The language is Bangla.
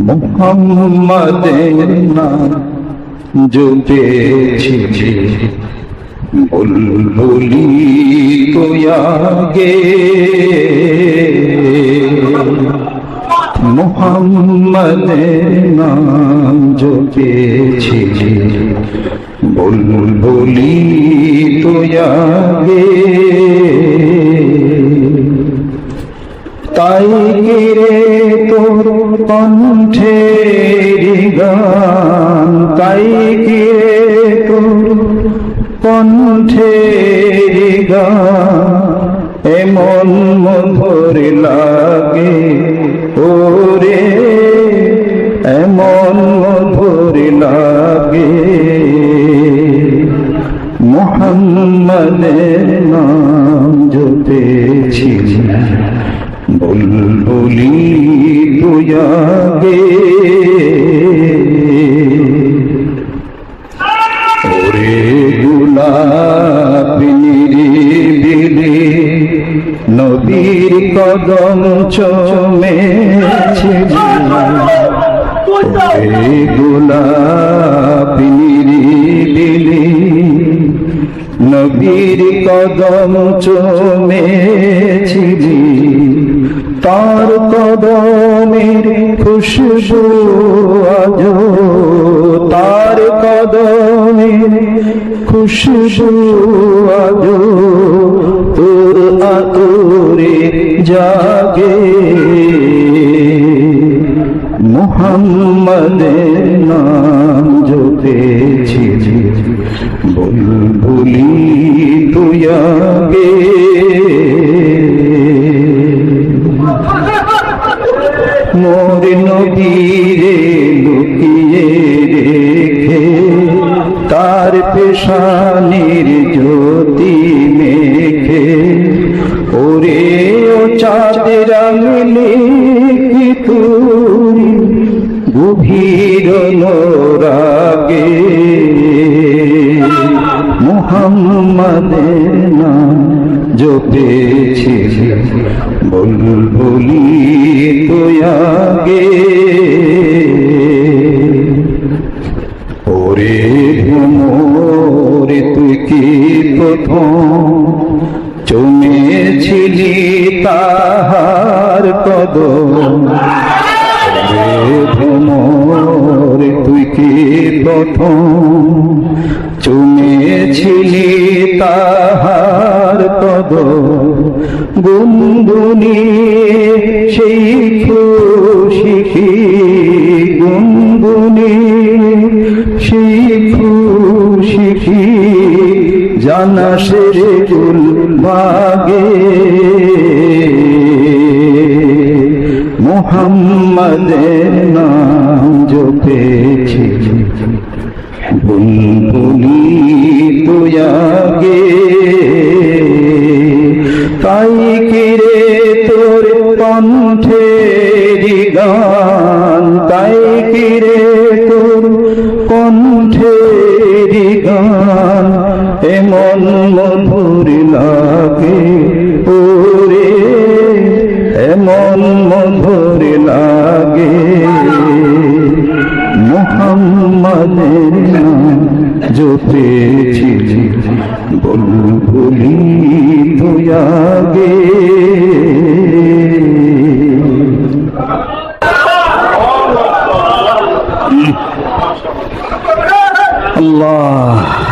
মুহাম্মাদের নাম জপেছি বুলবুলি তো আগে মুহাম্মাদের নাম জপেছি বুলবুলি তো আগে তাই রে তোর কণ্ঠের গান তাই রে তোর কণ্ঠের গান এমন মধুর লাগে ওরে এমন মধুর লাগে মুহাম্মাদের নাম জপেছি বুলবুলি তো আগে ওরে গোলাপি নিরিবিলি নবীর কদম চুমেছি ওরে গোলাপি নিরিবিলি নবীর কদম চুমেছি তার কদমের খুশবু আজ তার কদমের খুশবু আজ তোর আতরে জাগে মুহাম্মাদের নাম জপেছি বুলবুলি তো আগে মোর নবীরে লুকিয়ে রেখে তার পেশানির জ্যোতি মেখে ওরে ও চাঁদের আঙুলে কি তুই গভীর অনুরাগে মুহাম্মাদের নাম জপেছি বুলবুলি তো আগে ওরে ভ্রমর তুই কি প্রথম চুমেছিলি তাহার কদম ওরে ভ্রমর তুই কি প্রথম চুমেছিলি তাহার কদম গুনগুনি সেই খুশি গুনগুনি সেই খুশি জানা সেরে গুল মাগে মুহাম্মাদের নাম জপেছি বুলবুলি তো আগে তাই কিরে তোর কণ্ঠের গান তাই কিরে তোর কণ্ঠের গান এমন মধুর লাগে ওরে এমন মধুর লাগে মুহাম্মাদের নাম জপেছি বুলবুলি তো আগে আল্লাহ